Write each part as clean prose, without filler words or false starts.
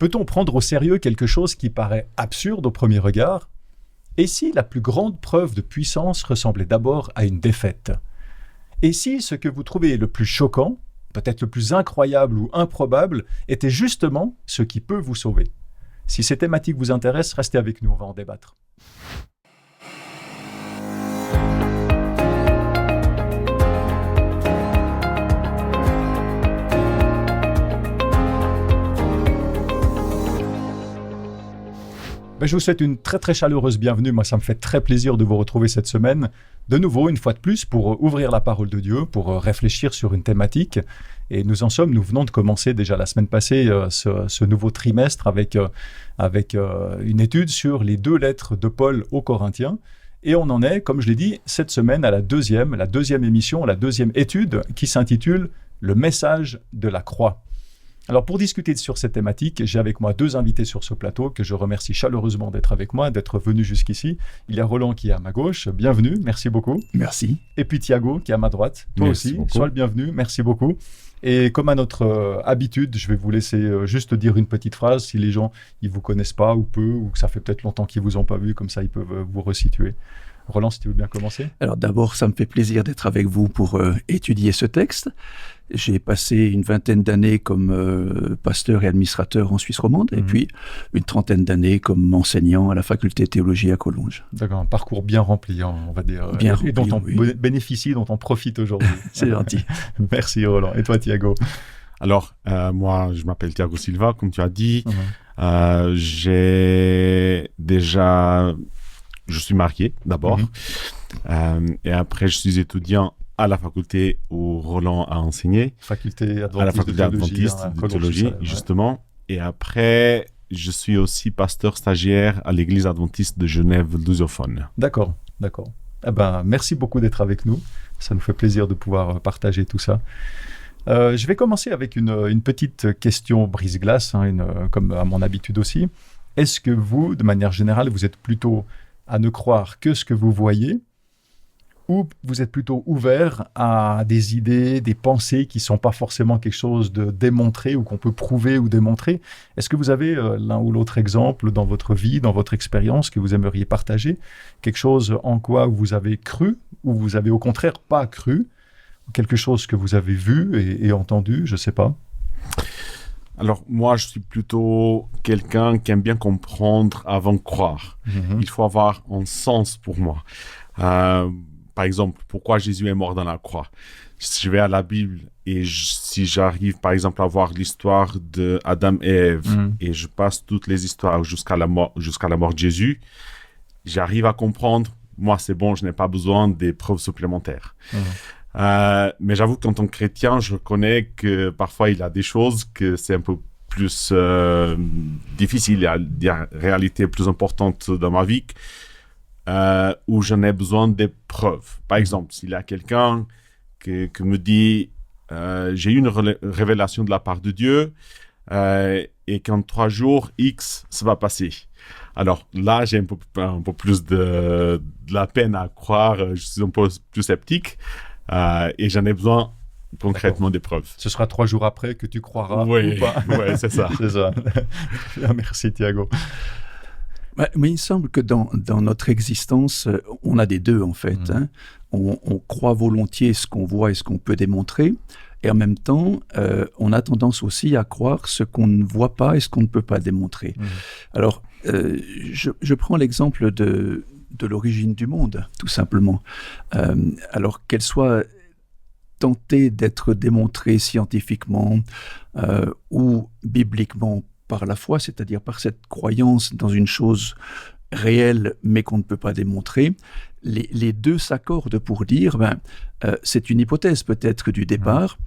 Peut-on prendre au sérieux quelque chose qui paraît absurde au premier regard? Et si la plus grande preuve de puissance ressemblait d'abord à une défaite? Et si ce que vous trouvez le plus choquant, peut-être le plus incroyable ou improbable, était justement ce qui peut vous sauver? Si ces thématiques vous intéressent, restez avec nous, on va en débattre. Je vous souhaite une très très chaleureuse bienvenue. Moi, ça me fait très plaisir de vous retrouver cette semaine, de nouveau, une fois de plus, pour ouvrir la parole de Dieu, pour réfléchir sur une thématique. Et nous venons de commencer déjà la semaine passée ce nouveau trimestre avec une étude sur les 2 lettres de Paul aux Corinthiens. Et on en est, comme je l'ai dit, cette semaine à la deuxième émission, la deuxième étude qui s'intitule « Le message de la croix ». Alors pour discuter sur cette thématique, j'ai avec moi 2 invités sur ce plateau que je remercie chaleureusement d'être avec moi, d'être venus jusqu'ici. Il y a Roland qui est à ma gauche, bienvenue, merci beaucoup. Merci. Et puis Thiago qui est à ma droite, toi merci aussi, beaucoup. sois le bienvenu, merci beaucoup. Et comme à notre habitude, je vais vous laisser juste dire une petite phrase si les gens ne vous connaissent pas ou peu, ou que ça fait peut-être longtemps qu'ils ne vous ont pas vu, comme ça ils peuvent vous resituer. Roland, si tu veux bien commencer. Alors d'abord, ça me fait plaisir d'être avec vous pour étudier ce texte. J'ai passé une 20aine d'années comme pasteur et administrateur en Suisse romande, et puis une 30aine d'années comme enseignant à la faculté de théologie à Collonges. D'accord, un parcours bien rempli, on va dire, bien et dont rempli, on oui. bénéficie, dont on profite aujourd'hui. C'est gentil. Merci Roland. Et toi Thiago? Alors, moi, je m'appelle Thiago Silva, comme tu as dit. Je suis marié d'abord, et après je suis étudiant à la faculté où Roland a enseigné. Faculté à la faculté adventiste de théologie, justement. Et après, je suis aussi pasteur stagiaire à l'église adventiste de Genève lusophone. D'accord. Eh ben, merci beaucoup d'être avec nous. Ça nous fait plaisir de pouvoir partager tout ça. Je vais commencer avec une petite question brise-glace, comme à mon habitude aussi. Est-ce que vous, de manière générale, vous êtes plutôt à ne croire que ce que vous voyez, ou vous êtes plutôt ouvert à des idées, des pensées qui ne sont pas forcément quelque chose de démontré ou qu'on peut prouver ou démontrer? Est-ce que vous avez l'un ou l'autre exemple dans votre vie, dans votre expérience que vous aimeriez partager? Quelque chose en quoi vous avez cru ou vous avez au contraire pas cru? Quelque chose que vous avez vu et entendu, je ne sais pas. Alors, moi, je suis plutôt quelqu'un qui aime bien comprendre avant de croire. Il faut avoir un sens pour moi. Par exemple, pourquoi Jésus est mort dans la croix? Si je vais à la Bible et si j'arrive, par exemple, à voir l'histoire d'Adam et Ève et je passe toutes les histoires jusqu'à la mort de Jésus, j'arrive à comprendre, moi, c'est bon, je n'ai pas besoin des preuves supplémentaires. Mais j'avoue qu'en tant que chrétien, je reconnais que parfois il y a des choses que c'est un peu plus difficile, il y a des réalités plus importantes dans ma vie où j'en ai besoin des preuves. Par exemple, s'il y a quelqu'un qui me dit j'ai eu une révélation de la part de Dieu et qu'en 3 jours, X, ça va passer. Alors là, j'ai un peu plus de la peine à croire, je suis un peu plus sceptique. Et j'en ai besoin concrètement des preuves. Ce sera 3 jours après que tu croiras ou pas. Oui, c'est ça. C'est ça. Merci Thiago. Mais il semble que dans notre existence, on a des deux en fait. On croit volontiers ce qu'on voit et ce qu'on peut démontrer. Et en même temps, on a tendance aussi à croire ce qu'on ne voit pas et ce qu'on ne peut pas démontrer. Alors, je prends l'exemple de l'origine du monde, tout simplement. Alors qu'elle soit tentée d'être démontrée scientifiquement ou bibliquement par la foi, c'est-à-dire par cette croyance dans une chose réelle mais qu'on ne peut pas démontrer, les deux s'accordent pour dire c'est une hypothèse peut-être du départ.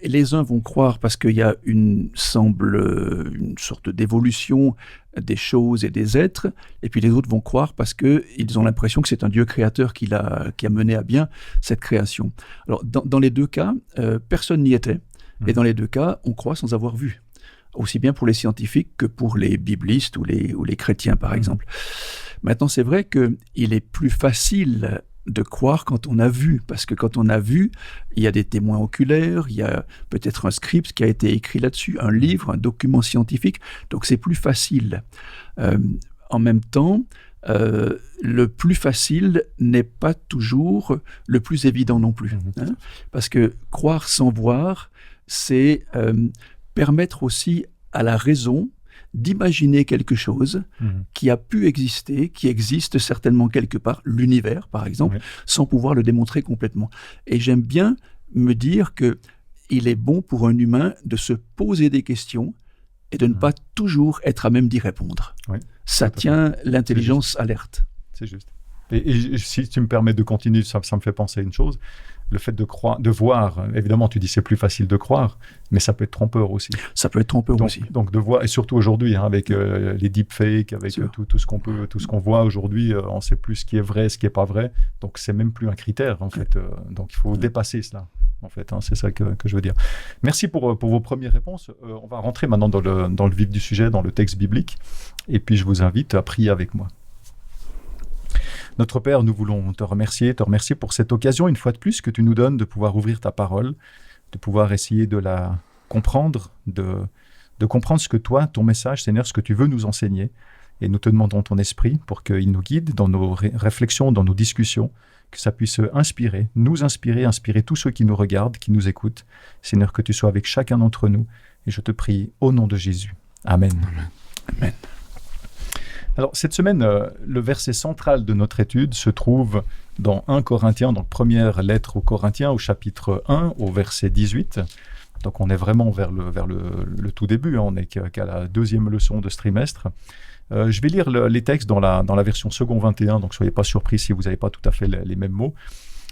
Et les uns vont croire parce qu'il y a une sorte d'évolution des choses et des êtres, et puis les autres vont croire parce qu'ils ont l'impression que c'est un Dieu créateur qui a mené à bien cette création. Alors dans les 2 cas, personne n'y était, et dans les 2 cas, on croit sans avoir vu, aussi bien pour les scientifiques que pour les biblistes ou les chrétiens par exemple. Maintenant, c'est vrai qu'il est plus facile de croire quand on a vu, parce que quand on a vu, il y a des témoins oculaires, il y a peut-être un script qui a été écrit là-dessus, un livre, un document scientifique, donc c'est plus facile. En même temps, le plus facile n'est pas toujours le plus évident non plus. Hein, parce que croire sans voir, c'est permettre aussi à la raison d'imaginer quelque chose qui a pu exister, qui existe certainement quelque part, l'univers par exemple, sans pouvoir le démontrer complètement. Et j'aime bien me dire qu'il est bon pour un humain de se poser des questions et de ne pas toujours être à même d'y répondre. Ça tient l'intelligence alerte. C'est juste. Et si tu me permets de continuer, ça me fait penser à une chose. Le fait de voir, évidemment, tu dis c'est plus facile de croire, mais ça peut être trompeur aussi. Ça peut être trompeur aussi. Donc de voir, et surtout aujourd'hui, avec les deepfakes, avec tout ce qu'on voit aujourd'hui, on ne sait plus ce qui est vrai, ce qui n'est pas vrai. Donc c'est même plus un critère, en fait. Donc il faut dépasser cela, en fait. C'est ça que je veux dire. Merci pour vos premières réponses. On va rentrer maintenant dans le vif du sujet, dans le texte biblique. Et puis je vous invite à prier avec moi. Notre Père, nous voulons te remercier pour cette occasion, une fois de plus, que tu nous donnes de pouvoir ouvrir ta parole, de pouvoir essayer de la comprendre, de comprendre ce que toi, ton message, Seigneur, ce que tu veux nous enseigner. Et nous te demandons ton esprit pour qu'il nous guide dans nos réflexions, dans nos discussions, que ça puisse inspirer tous ceux qui nous regardent, qui nous écoutent. Seigneur, que tu sois avec chacun d'entre nous. Et je te prie au nom de Jésus. Amen. Amen. Amen. Alors, cette semaine, le verset central de notre étude se trouve dans 1 Corinthiens, dans la première lettre aux Corinthiens, au chapitre 1, au verset 18. Donc, on est vraiment vers le tout début, on n'est qu'à la deuxième leçon de ce trimestre. Je vais lire les textes dans la version second 21, donc soyez pas surpris si vous n'avez pas tout à fait les mêmes mots.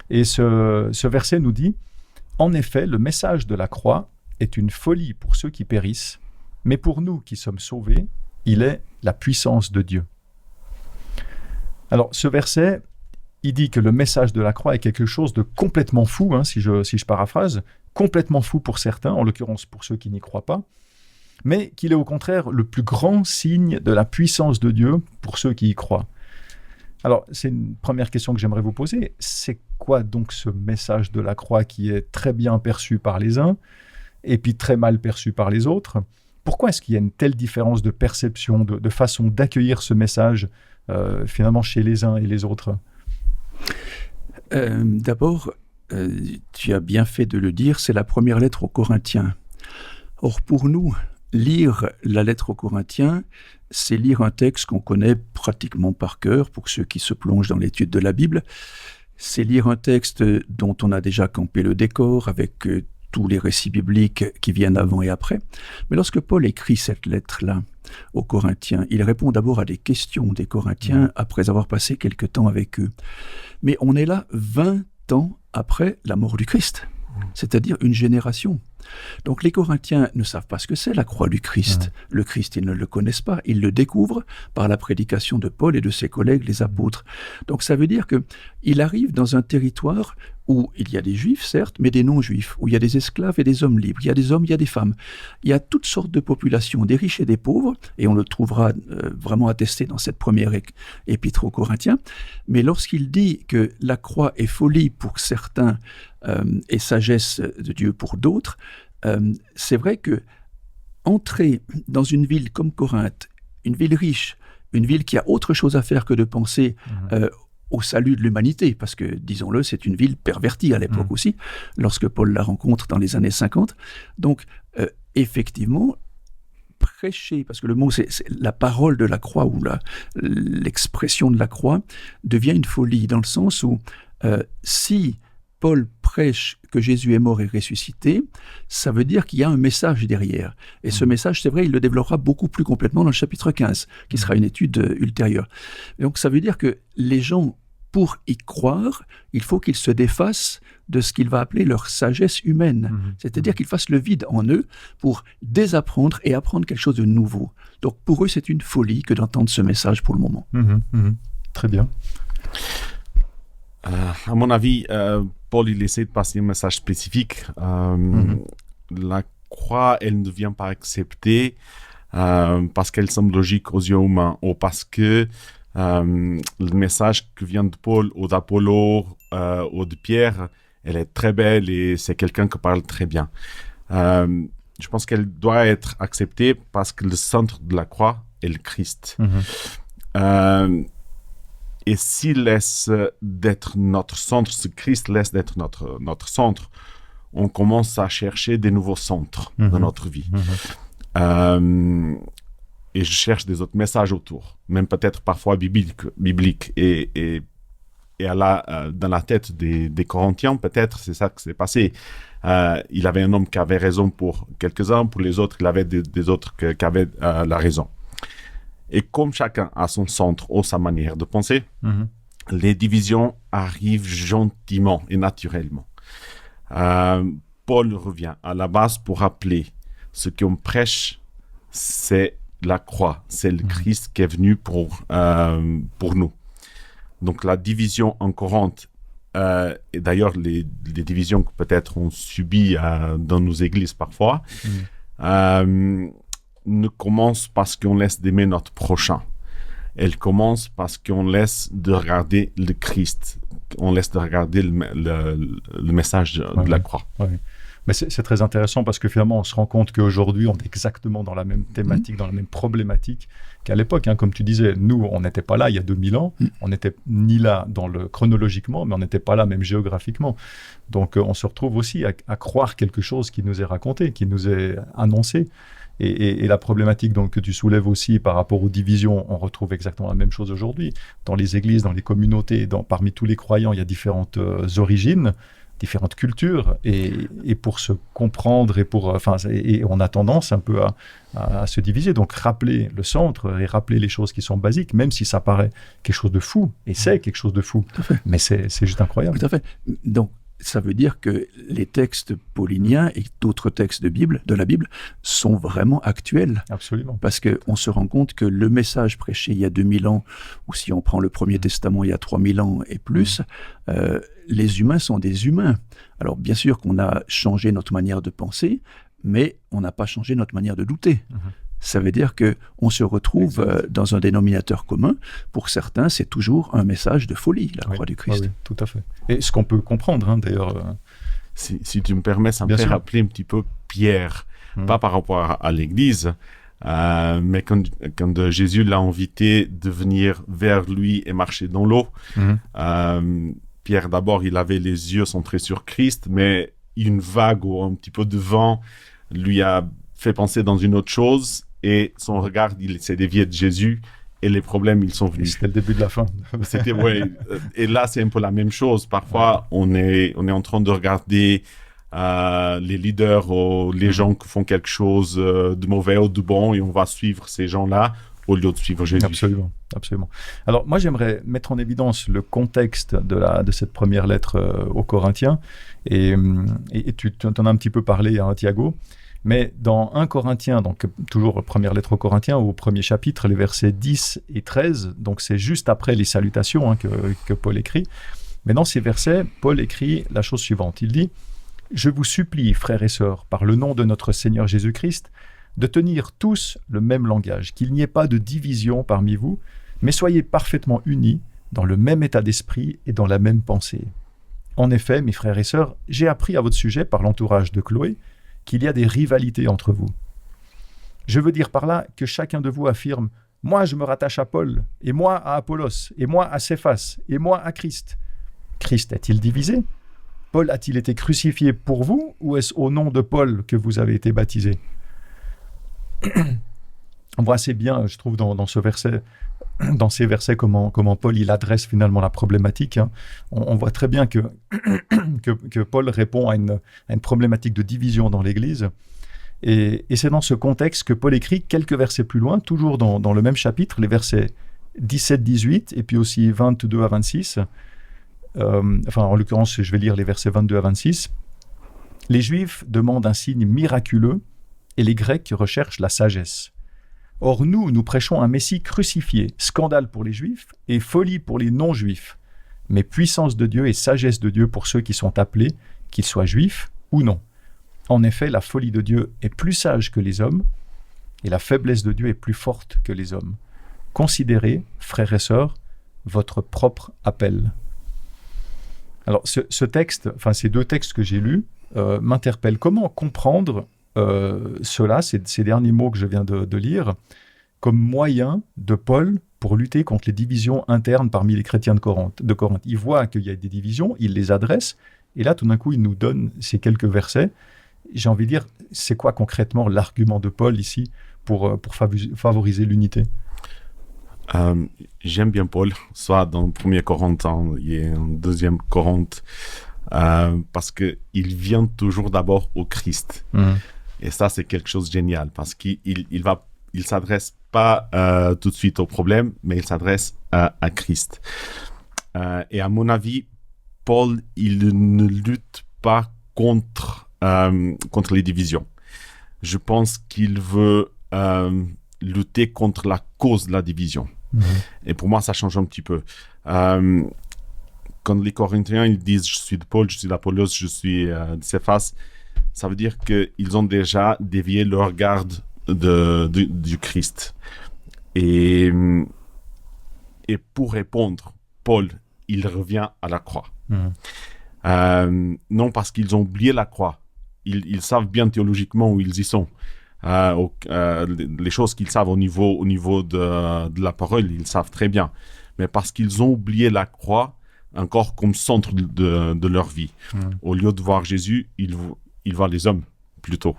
Et ce verset nous dit « En effet, le message de la croix est une folie pour ceux qui périssent, mais pour nous qui sommes sauvés, il est la puissance de Dieu. » Alors, ce verset, il dit que le message de la croix est quelque chose de complètement fou, si je paraphrase, complètement fou pour certains, en l'occurrence pour ceux qui n'y croient pas, mais qu'il est au contraire le plus grand signe de la puissance de Dieu pour ceux qui y croient. Alors, c'est une première question que j'aimerais vous poser. C'est quoi donc ce message de la croix qui est très bien perçu par les uns et puis très mal perçu par les autres ? Pourquoi est-ce qu'il y a une telle différence de perception, de façon d'accueillir ce message, finalement, chez les uns et les autres ? D'abord, tu as bien fait de le dire, c'est la première lettre aux Corinthiens. Or, pour nous, lire la lettre aux Corinthiens, c'est lire un texte qu'on connaît pratiquement par cœur, pour ceux qui se plongent dans l'étude de la Bible. C'est lire un texte dont on a déjà campé le décor, avec tous les récits bibliques qui viennent avant et après. Mais lorsque Paul écrit cette lettre-là aux Corinthiens, il répond d'abord à des questions des Corinthiens après avoir passé quelque temps avec eux. Mais on est là 20 ans après la mort du Christ, c'est-à-dire une génération. Donc les Corinthiens ne savent pas ce que c'est la croix du Christ. Le Christ, ils ne le connaissent pas. Ils le découvrent par la prédication de Paul et de ses collègues, les apôtres. Donc ça veut dire qu'il arrive dans un territoire où il y a des juifs, certes, mais des non-juifs, où il y a des esclaves et des hommes libres. Il y a des hommes, il y a des femmes. Il y a toutes sortes de populations, des riches et des pauvres, et on le trouvera vraiment attesté dans cette première épître aux Corinthiens. Mais lorsqu'il dit que la croix est folie pour certains et sagesse de Dieu pour d'autres, c'est vrai que entrer dans une ville comme Corinthe, une ville riche, une ville qui a autre chose à faire que de penser au salut de l'humanité, parce que, disons-le, c'est une ville pervertie à l'époque aussi, lorsque Paul la rencontre dans les années 50. Donc, effectivement, prêcher, parce que le mot, c'est la parole de la croix, ou l'expression de la croix, devient une folie, dans le sens où, si Paul prêche que Jésus est mort et ressuscité, ça veut dire qu'il y a un message derrière. Et ce message, c'est vrai, il le développera beaucoup plus complètement dans le chapitre 15, qui sera une étude ultérieure. Et donc ça veut dire que les gens, pour y croire, il faut qu'ils se défassent de ce qu'il va appeler leur sagesse humaine. C'est-à-dire qu'ils fassent le vide en eux pour désapprendre et apprendre quelque chose de nouveau. Donc pour eux, c'est une folie que d'entendre ce message pour le moment. Très bien. À mon avis, Paul, il essaie de passer un message spécifique. La croix, elle ne vient pas accepter parce qu'elle semble logique aux yeux humains, ou parce que le message qui vient de Paul ou d'Apollo ou de Pierre, elle est très belle et c'est quelqu'un qui parle très bien. Je pense qu'elle doit être acceptée parce que le centre de la croix est le Christ. Et s'il laisse d'être notre centre, si Christ laisse d'être notre centre, on commence à chercher des nouveaux centres dans notre vie. Et je cherche des autres messages autour, même peut-être parfois bibliques. Et dans la tête des Corinthiens, peut-être c'est ça qui s'est passé. Il avait un homme qui avait raison pour quelques-uns, pour les autres, il avait des autres qui avaient la raison. Et comme chacun a son centre ou sa manière de penser, les divisions arrivent gentiment et naturellement. Paul revient à la base pour rappeler ce qu'on prêche, c'est la croix, c'est le Christ qui est venu pour nous. Donc la division en Corinthe, et d'ailleurs les divisions que peut-être on subit dans nos églises parfois, ne commencent parce qu'on laisse d'aimer notre prochain. Elle commence parce qu'on laisse de regarder le Christ, on laisse de regarder le message de la croix. Mais c'est très intéressant parce que finalement, on se rend compte qu'aujourd'hui, on est exactement dans la même thématique, dans la même problématique qu'à l'époque. Comme tu disais, nous, on n'était pas là il y a 2000 ans. On n'était ni là chronologiquement, mais on n'était pas là même géographiquement. Donc, on se retrouve aussi à croire quelque chose qui nous est raconté, qui nous est annoncé. Et la problématique donc, que tu soulèves aussi par rapport aux divisions, on retrouve exactement la même chose aujourd'hui. Dans les églises, dans les communautés, parmi tous les croyants, il y a différentes origines, différentes cultures, et pour se comprendre, et on a tendance un peu à se diviser. Donc rappeler le centre et rappeler les choses qui sont basiques, même si ça paraît quelque chose de fou, et c'est quelque chose de fou, mais c'est juste incroyable. Tout à fait. Donc, ça veut dire que les textes pauliniens et d'autres textes de la Bible sont vraiment actuels. Absolument. Parce qu'on se rend compte que le message prêché il y a 2000 ans, ou si on prend le Premier Testament il y a 3000 ans et plus, les humains sont des humains. Alors bien sûr qu'on a changé notre manière de penser, mais on n'a pas changé notre manière de douter. Ça veut dire qu'on se retrouve dans un dénominateur commun. Pour certains, c'est toujours un message de folie, la croix du Christ. Oui, tout à fait. Et ce qu'on peut comprendre, d'ailleurs. Si tu me permets, ça me fait rappeler un petit peu Pierre, pas par rapport à l'Église, mais quand Jésus l'a invité de venir vers lui et marcher dans l'eau, Pierre, d'abord, il avait les yeux centrés sur Christ, mais une vague ou un petit peu de vent lui a fait penser dans une autre chose, et son regard, il s'est dévié de Jésus, et les problèmes, ils sont venus. C'était le début de la fin. Et là, c'est un peu la même chose. Parfois, on est en train de regarder les leaders ou les gens qui font quelque chose de mauvais ou de bon, et on va suivre ces gens-là au lieu de suivre Jésus. Absolument, absolument. Alors, moi, j'aimerais mettre en évidence le contexte de cette première lettre aux Corinthiens, et tu en as un petit peu parlé, Thiago. Mais dans 1 Corinthiens, donc toujours première lettre aux Corinthiens, au premier chapitre, les versets 10 et 13, donc c'est juste après les salutations que Paul écrit. Mais dans ces versets, Paul écrit la chose suivante. Il dit « Je vous supplie, frères et sœurs, par le nom de notre Seigneur Jésus-Christ, de tenir tous le même langage, qu'il n'y ait pas de division parmi vous, mais soyez parfaitement unis dans le même état d'esprit et dans la même pensée. En effet, mes frères et sœurs, j'ai appris à votre sujet par l'entourage de Chloé, qu'il y a des rivalités entre vous. Je veux dire par là que chacun de vous affirme « Moi, je me rattache à Paul, et moi à Apollos, et moi à Céphas, et moi à Christ. » Christ est-il divisé ? Paul a-t-il été crucifié pour vous, ou est-ce au nom de Paul que vous avez été baptisés ? On voit assez bien, je trouve, dans ces versets, comment Paul il adresse finalement la problématique. On voit très bien que Paul répond à une problématique de division dans l'Église. Et c'est dans ce contexte que Paul écrit quelques versets plus loin, toujours dans le même chapitre, les versets 17-18 et puis aussi 22 à 26. En l'occurrence, je vais lire les versets 22 à 26. « Les Juifs demandent un signe miraculeux et les Grecs recherchent la sagesse. Or nous prêchons un Messie crucifié, scandale pour les Juifs et folie pour les non-Juifs, mais puissance de Dieu et sagesse de Dieu pour ceux qui sont appelés, qu'ils soient Juifs ou non. En effet, la folie de Dieu est plus sage que les hommes, et la faiblesse de Dieu est plus forte que les hommes. considérez, frères et sœurs, votre propre appel. Alors, ce texte, enfin ces 2 textes que j'ai lus, m'interpellent. Comment comprendre cela, ces derniers mots que je viens de lire, comme moyen de Paul pour lutter contre les divisions internes parmi les chrétiens de Corinthe. Il voit qu'il y a des divisions, il les adresse, et là, tout d'un coup, il nous donne ces quelques versets. J'ai envie de dire, c'est quoi concrètement l'argument de Paul ici pour favoriser l'unité? J'aime bien Paul, soit dans le 1er Corinthiens et en 2e Corinthe, parce qu'il vient toujours d'abord au Christ. Et ça, c'est quelque chose de génial, parce qu'il s'adresse pas tout de suite au problème, mais il s'adresse à Christ. Et à mon avis, Paul, il ne lutte pas contre les divisions. Je pense qu'il veut lutter contre la cause de la division. Et pour moi, ça change un petit peu. Quand les Corinthiens ils disent « je suis de Paul, je suis d'Apollos, je suis de Céphas », ça veut dire qu'ils ont déjà dévié leur garde du Christ. Et pour répondre, Paul, il revient à la croix. Non parce qu'ils ont oublié la croix. Ils savent bien théologiquement où ils y sont. Les choses qu'ils savent au niveau de la parole, ils savent très bien. Mais parce qu'ils ont oublié la croix encore comme centre de leur vie. Au lieu de voir Jésus, ils voient les hommes plutôt.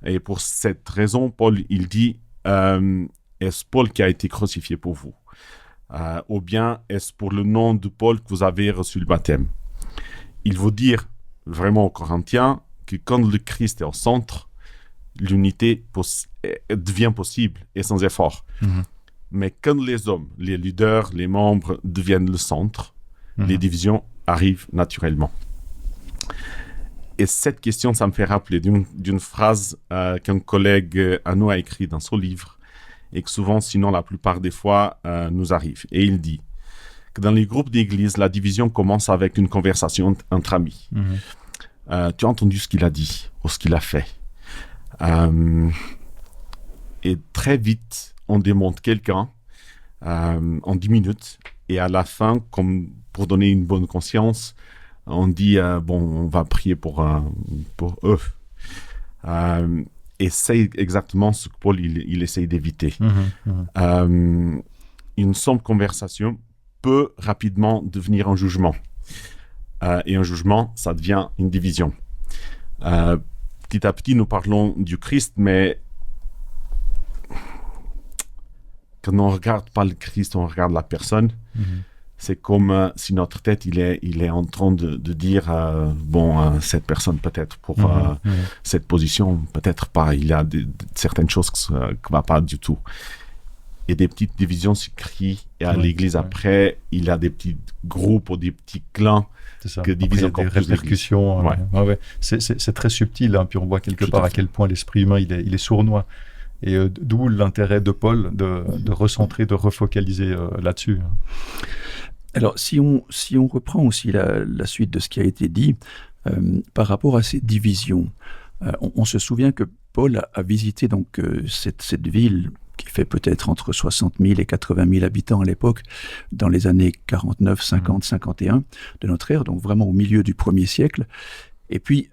Et pour cette raison, Paul, il dit est-ce Paul qui a été crucifié pour vous? Ou bien est-ce pour le nom de Paul que vous avez reçu le baptême? Il veut dire vraiment aux Corinthiens que quand le Christ est au centre, l'unité devient possible et sans effort. Mais quand les hommes, les leaders, les membres deviennent le centre, les divisions arrivent naturellement. Et cette question, ça me fait rappeler d'une phrase qu'un collègue à nous a écrit dans son livre et que souvent, sinon la plupart des fois, nous arrive. Et il dit que dans les groupes d'église, la division commence avec une conversation entre amis. Tu as entendu ce qu'il a dit ou ce qu'il a fait. Et très vite, on démonte quelqu'un en 10 minutes et à la fin, comme pour donner une bonne conscience, on dit on va prier pour eux. Et c'est exactement ce que Paul il essaye d'éviter. Une simple conversation peut rapidement devenir un jugement. Et un jugement, ça devient une division. Petit à petit, nous parlons du Christ, mais quand on ne regarde pas le Christ, on regarde la personne. C'est comme si notre tête, il est en train de dire cette personne peut-être pour cette position, peut-être pas. Il y a certaines choses qui ne vont pas du tout. Et des petites divisions se créent. Et à l'église, après, il y a des petits groupes ou des petits clans qui divisent encore des plus répercussions. C'est très subtil. Puis on voit quelque part à quel point l'esprit humain, il est sournois. Et d'où l'intérêt de Paul de recentrer, de refocaliser là-dessus. Alors, si on reprend aussi la suite de ce qui a été dit par rapport à ces divisions, on se souvient que Paul a visité donc cette ville qui fait peut-être entre 60 000 et 80 000 habitants à l'époque, dans les années 49, 50, 51 de notre ère, donc vraiment au milieu du 1er siècle. Et puis,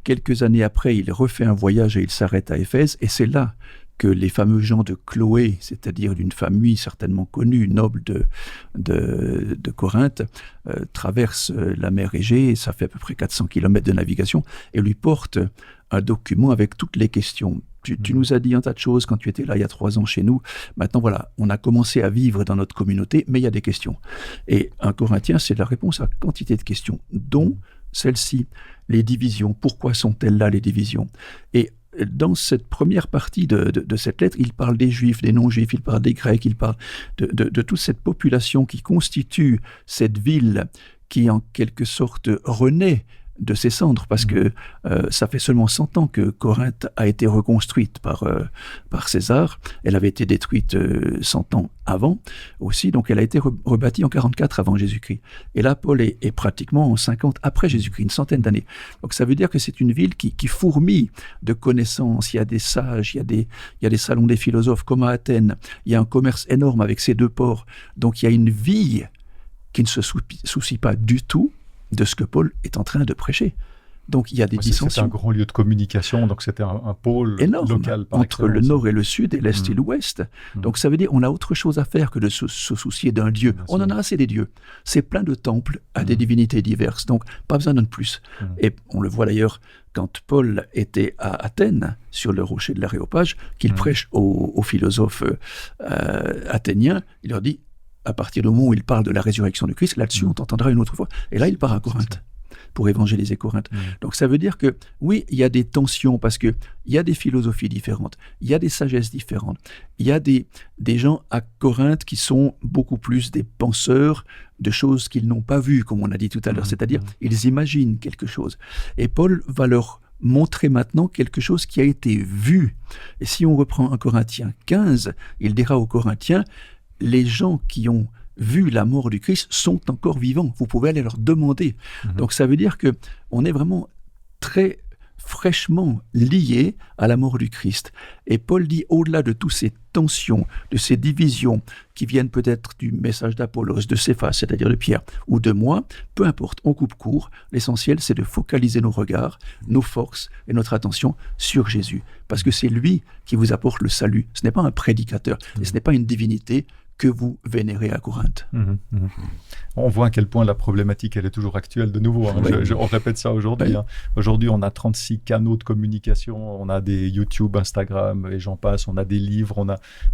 quelques années après, il refait un voyage et il s'arrête à Éphèse, et c'est là que les fameux gens de Chloé, c'est-à-dire d'une famille certainement connue, noble de Corinthe, traversent la mer Égée, ça fait à peu près 400 km de navigation, et lui portent un document avec toutes les questions. Tu nous as dit un tas de choses quand tu étais là il y a 3 ans chez nous. Maintenant, voilà, on a commencé à vivre dans notre communauté, mais il y a des questions. Et un Corinthien, c'est la réponse à quantité de questions, dont celle-ci, les divisions. Pourquoi sont-elles là, les divisions? Et dans cette première partie de cette lettre, il parle des Juifs, des non-Juifs, il parle des Grecs, il parle de toute cette population qui constitue cette ville qui, en quelque sorte, renaît de ses cendres, parce que ça fait seulement 100 ans que Corinthe a été reconstruite par César. Elle avait été détruite 100 ans avant aussi, donc elle a été rebâtie en 44 avant Jésus-Christ. Et là, Paul est pratiquement en 50 après Jésus-Christ, une centaine d'années. Donc ça veut dire que c'est une ville qui fourmille de connaissances. Il y a des sages, il y a des salons des philosophes comme à Athènes. Il y a un commerce énorme avec ces deux ports. Donc il y a une vie qui ne se soucie pas du tout de ce que Paul est en train de prêcher. Donc il y a des dissensions. C'était un grand lieu de communication, donc c'était un pôle énorme, local par entre le nord et le sud, et l'est et l'ouest. Donc ça veut dire qu'on a autre chose à faire que de se soucier d'un dieu. On en a assez des dieux. C'est plein de temples à des divinités diverses, donc pas besoin d'un de plus. Et on le voit d'ailleurs quand Paul était à Athènes, sur le rocher de l'Aréopage, qu'il prêche aux philosophes athéniens, il leur dit, à partir du moment où il parle de la résurrection du Christ, là-dessus on t'entendra une autre fois. Et là il part à Corinthe pour évangéliser Corinthe. Donc ça veut dire que, oui, il y a des tensions, parce qu'il y a des philosophies différentes, il y a des sagesses différentes, il y a des gens à Corinthe qui sont beaucoup plus des penseurs de choses qu'ils n'ont pas vues, comme on a dit tout à l'heure, c'est-à-dire ils imaginent quelque chose. Et Paul va leur montrer maintenant quelque chose qui a été vu. Et si on reprend 1 Corinthiens 15, il dira aux Corinthiens, les gens qui ont vu la mort du Christ sont encore vivants. Vous pouvez aller leur demander. Donc ça veut dire que on est vraiment très fraîchement lié à la mort du Christ. Et Paul dit, au-delà de toutes ces tensions, de ces divisions qui viennent peut-être du message d'Apollos, de Céphas, c'est-à-dire de Pierre, ou de moi, peu importe, on coupe court. L'essentiel, c'est de focaliser nos regards, nos forces et notre attention sur Jésus. Parce que c'est lui qui vous apporte le salut. Ce n'est pas un prédicateur, et ce n'est pas une divinité que vous vénérez à Corinthe. On voit à quel point la problématique, elle est toujours actuelle de nouveau. Hein. On répète ça aujourd'hui. Oui. Hein. Aujourd'hui, on a 36 canaux de communication, on a des YouTube, Instagram, et j'en passe, on a des livres,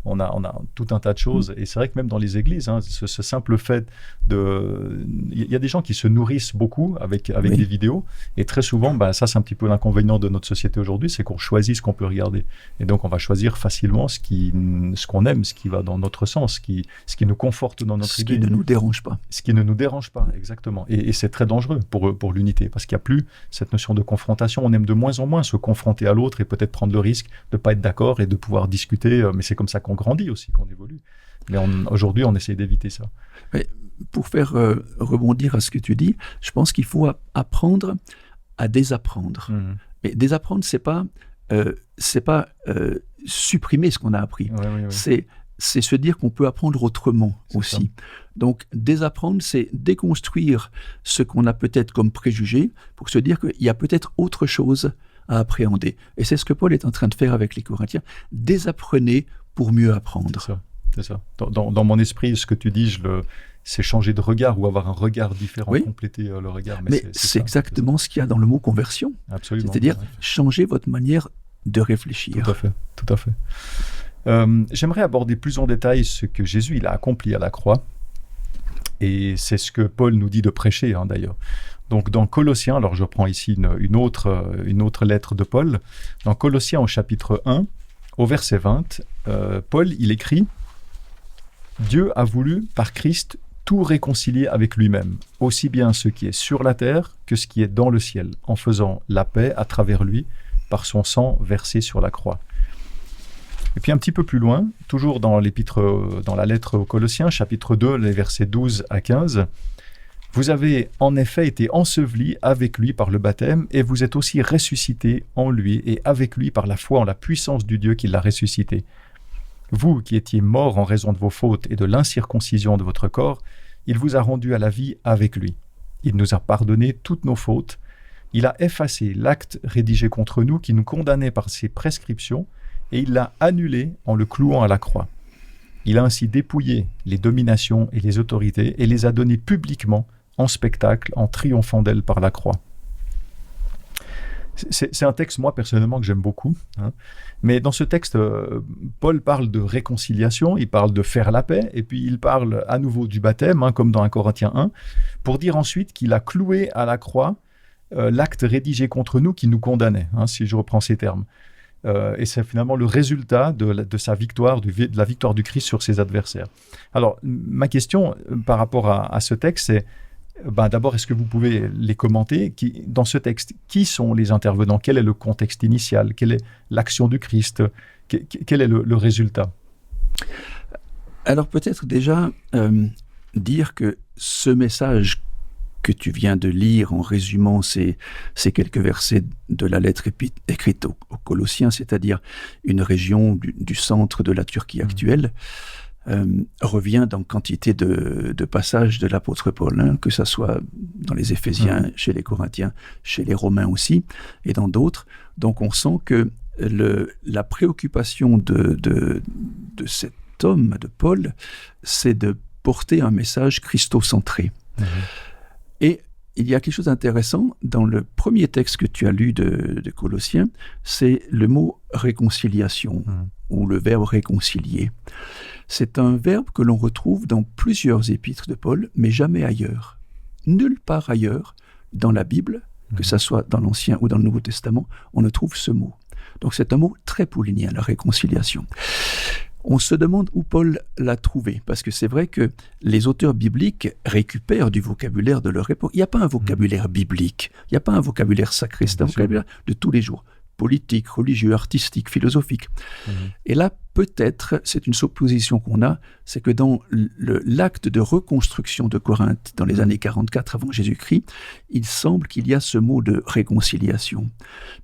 on a tout un tas de choses. Et c'est vrai que même dans les églises, hein, ce simple fait de... Il y a des gens qui se nourrissent beaucoup avec des vidéos, et très souvent, ça c'est un petit peu l'inconvénient de notre société aujourd'hui, c'est qu'on choisit ce qu'on peut regarder. Et donc on va choisir facilement ce qu'on aime, ce qui va dans notre sens, ce qui nous conforte dans notre idée. Ce qui ne nous dérange pas. Ce qui ne nous dérange pas, exactement. Et c'est très dangereux pour l'unité, parce qu'il n'y a plus cette notion de confrontation. On aime de moins en moins se confronter à l'autre et peut-être prendre le risque de ne pas être d'accord et de pouvoir discuter. Mais c'est comme ça qu'on grandit aussi, qu'on évolue. Mais aujourd'hui, on essaie d'éviter ça. Mais pour faire rebondir à ce que tu dis, je pense qu'il faut apprendre à désapprendre. Mais désapprendre, c'est pas supprimer ce qu'on a appris. Oui. C'est se dire qu'on peut apprendre autrement aussi. Ça. Donc, désapprendre, c'est déconstruire ce qu'on a peut-être comme préjugé pour se dire qu'il y a peut-être autre chose à appréhender. Et c'est ce que Paul est en train de faire avec les Corinthiens. Désapprenez pour mieux apprendre. C'est ça. Dans mon esprit, ce que tu dis, c'est changer de regard ou avoir un regard différent, compléter le regard. Mais c'est exactement ce qu'il y a dans le mot conversion. Absolument. C'est-à-dire changer votre manière de réfléchir. Tout à fait. J'aimerais aborder plus en détail ce que Jésus il a accompli à la croix, et c'est ce que Paul nous dit de prêcher d'ailleurs. Donc dans Colossiens, alors je prends ici une autre lettre de Paul, dans Colossiens au chapitre 1, au verset 20, Paul il écrit « Dieu a voulu par Christ tout réconcilier avec lui-même, aussi bien ce qui est sur la terre que ce qui est dans le ciel, en faisant la paix à travers lui par son sang versé sur la croix. » Et puis un petit peu plus loin, toujours dans la lettre aux Colossiens, chapitre 2, les versets 12 à 15, « Vous avez en effet été ensevelis avec lui par le baptême, et vous êtes aussi ressuscités en lui et avec lui par la foi en la puissance du Dieu qui l'a ressuscité. Vous qui étiez morts en raison de vos fautes et de l'incirconcision de votre corps, il vous a rendus à la vie avec lui. Il nous a pardonné toutes nos fautes. Il a effacé l'acte rédigé contre nous qui nous condamnait par ses prescriptions, et il l'a annulé en le clouant à la croix. Il a ainsi dépouillé les dominations et les autorités et les a données publiquement en spectacle en triomphant d'elles par la croix. » C'est un texte, moi, personnellement, que j'aime beaucoup. Mais dans ce texte, Paul parle de réconciliation, il parle de faire la paix, et puis il parle à nouveau du baptême, comme dans 1 Corinthiens 1, pour dire ensuite qu'il a cloué à la croix l'acte rédigé contre nous qui nous condamnait, si je reprends ces termes. Et c'est finalement le résultat de sa victoire, de la victoire du Christ sur ses adversaires. Alors, ma question par rapport à ce texte, c'est D'abord, est-ce que vous pouvez les commenter? Dans ce texte, qui sont les intervenants? Quel est le contexte initial? Quelle est l'action du Christ? Quel est le résultat? Alors peut-être déjà dire que ce message que tu viens de lire en résumant ces quelques versets de la lettre écrite aux Colossiens, c'est-à-dire une région du centre de la Turquie actuelle, revient dans quantité de passages de l'apôtre Paul, hein, que ce soit dans les Éphésiens, chez les Corinthiens, chez les Romains aussi, et dans d'autres. Donc on sent que la préoccupation de cet homme, de Paul, c'est de porter un message christocentré. Et il y a quelque chose d'intéressant dans le premier texte que tu as lu de Colossiens, c'est le mot réconciliation, ou le verbe réconcilier. C'est un verbe que l'on retrouve dans plusieurs épîtres de Paul, mais jamais ailleurs. Nulle part ailleurs dans la Bible, que ce soit dans l'Ancien ou dans le Nouveau Testament, on ne trouve ce mot. Donc c'est un mot très paulinien, la réconciliation. On se demande où Paul l'a trouvé, parce que c'est vrai que les auteurs bibliques récupèrent du vocabulaire de leur époque. Il n'y a pas un vocabulaire biblique, il n'y a pas un vocabulaire sacré, c'est un vocabulaire de tous les jours, politique, religieux, artistique, philosophique. Et là, peut-être, c'est une supposition qu'on a, c'est que dans l'acte de reconstruction de Corinthe, dans les années 44 avant Jésus-Christ, il semble qu'il y a ce mot de réconciliation.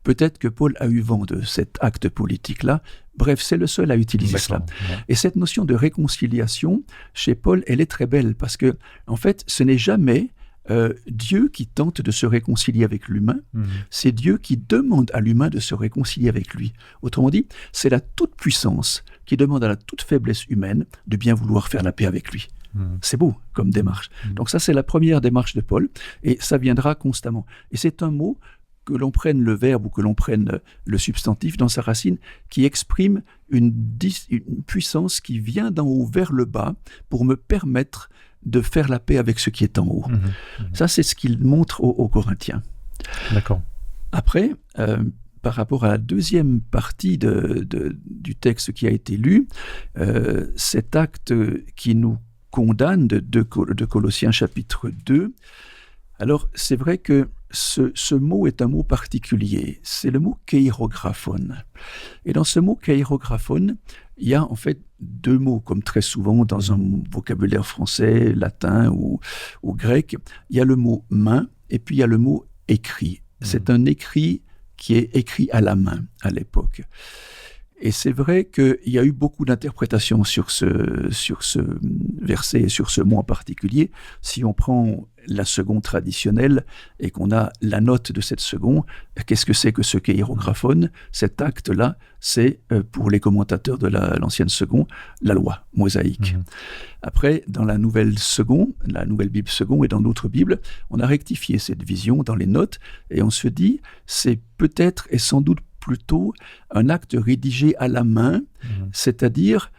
Peut-être que Paul a eu vent de cet acte politique-là. Bref, c'est le seul à utiliser cela. Ouais. Et cette notion de réconciliation, chez Paul, elle est très belle, parce que, en fait, ce n'est jamais Dieu qui tente de se réconcilier avec l'humain, c'est Dieu qui demande à l'humain de se réconcilier avec lui. Autrement dit, c'est la toute-puissance qui demande à la toute-faiblesse humaine de bien vouloir faire la paix avec lui. C'est beau comme démarche. Donc ça, c'est la première démarche de Paul, et ça viendra constamment. Et c'est un mot, que l'on prenne le verbe ou que l'on prenne le substantif dans sa racine, qui exprime une puissance qui vient d'en haut vers le bas pour me permettre de faire la paix avec ce qui est en haut. Ça, c'est ce qu'il montre aux Corinthiens. D'accord. Après, par rapport à la deuxième partie du texte qui a été lu, cet acte qui nous condamne de Colossiens chapitre 2, alors c'est vrai que ce mot est un mot particulier, c'est le mot keirographon. Et dans ce mot keirographon, il y a en fait deux mots, comme très souvent dans un vocabulaire français, latin ou grec. Il y a le mot main et puis il y a le mot écrit. C'est un écrit qui est écrit à la main à l'époque. Et c'est vrai qu'il y a eu beaucoup d'interprétations sur ce verset et sur ce mot en particulier. Si on prend la seconde traditionnelle et qu'on a la note de cette seconde, qu'est-ce que c'est que ce keirographon? Cet acte-là, c'est, pour les commentateurs de l'ancienne seconde, la loi mosaïque. Après, dans la nouvelle seconde, la nouvelle Bible seconde et dans d'autres Bibles, on a rectifié cette vision dans les notes et on se dit, c'est peut-être et sans doute plutôt un acte rédigé à la main, c'est-à-dire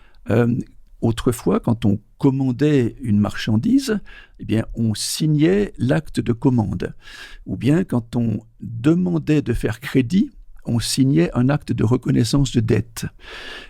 autrefois, quand on commandait une marchandise, eh bien, on signait l'acte de commande. Ou bien, quand on demandait de faire crédit, on signait un acte de reconnaissance de dette.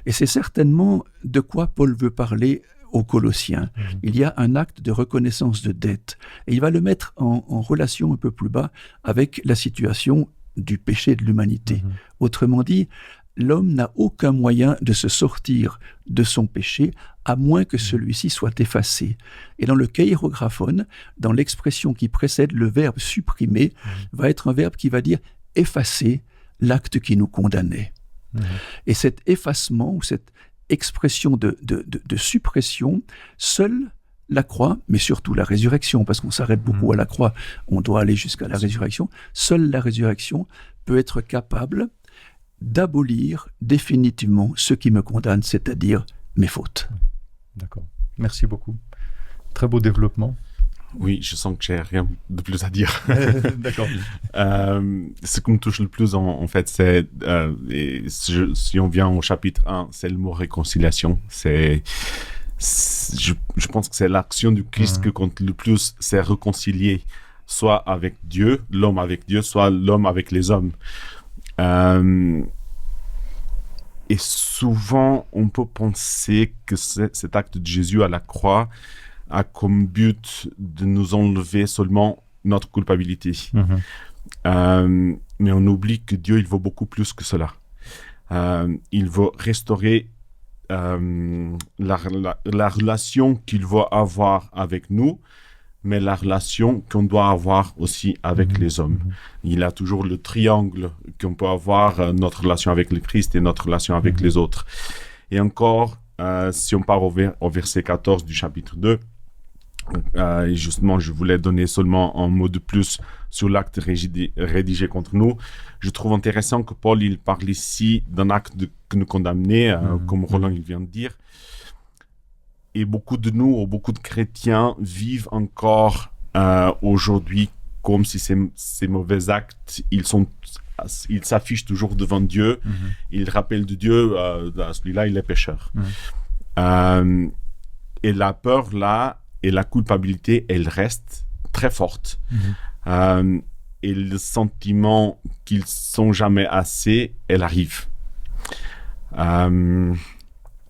Et c'est certainement de quoi Paul veut parler aux Colossiens. Il y a un acte de reconnaissance de dette. Et il va le mettre en relation un peu plus bas avec la situation du péché de l'humanité. Autrement dit, l'homme n'a aucun moyen de se sortir de son péché à moins que celui-ci soit effacé. Et dans le keirographon, dans l'expression qui précède le verbe supprimer, va être un verbe qui va dire effacer l'acte qui nous condamnait. Et cet effacement ou cette expression de suppression, seule la croix, mais surtout la résurrection, parce qu'on s'arrête beaucoup à la croix, on doit aller jusqu'à la résurrection, seule la résurrection peut être capable d'abolir définitivement ce qui me condamne, c'est-à-dire mes fautes. D'accord. Merci beaucoup. Très beau développement. Oui, je sens que j'ai rien de plus à dire. D'accord. Ce qui me touche le plus, en fait, c'est, si on vient au chapitre 1, c'est le mot réconciliation. Je pense que c'est l'action du Christ qui compte le plus, c'est réconcilier, soit avec Dieu, l'homme avec Dieu, soit l'homme avec les hommes. Et souvent, on peut penser que cet acte de Jésus à la croix a comme but de nous enlever seulement notre culpabilité. Mais on oublie que Dieu, il vaut beaucoup plus que cela. Il veut restaurer la relation qu'il veut avoir avec nous, mais la relation qu'on doit avoir aussi avec les hommes. Il a toujours le triangle qu'on peut avoir, notre relation avec le Christ et notre relation avec les autres. Et encore, si on part au verset 14 du chapitre 2, et justement, je voulais donner seulement un mot de plus sur l'acte rédigé contre nous. Je trouve intéressant que Paul, il parle ici d'un acte que nous condamner, comme Roland il vient de dire. Et beaucoup de nous, ou beaucoup de chrétiens, vivent encore aujourd'hui comme si ces mauvais actes, ils s'affichent toujours devant Dieu. Ils rappellent de Dieu, celui-là, il est pécheur. Et la peur, là, et la culpabilité, elle reste très forte. Et le sentiment qu'ils sont jamais assez, elle arrive.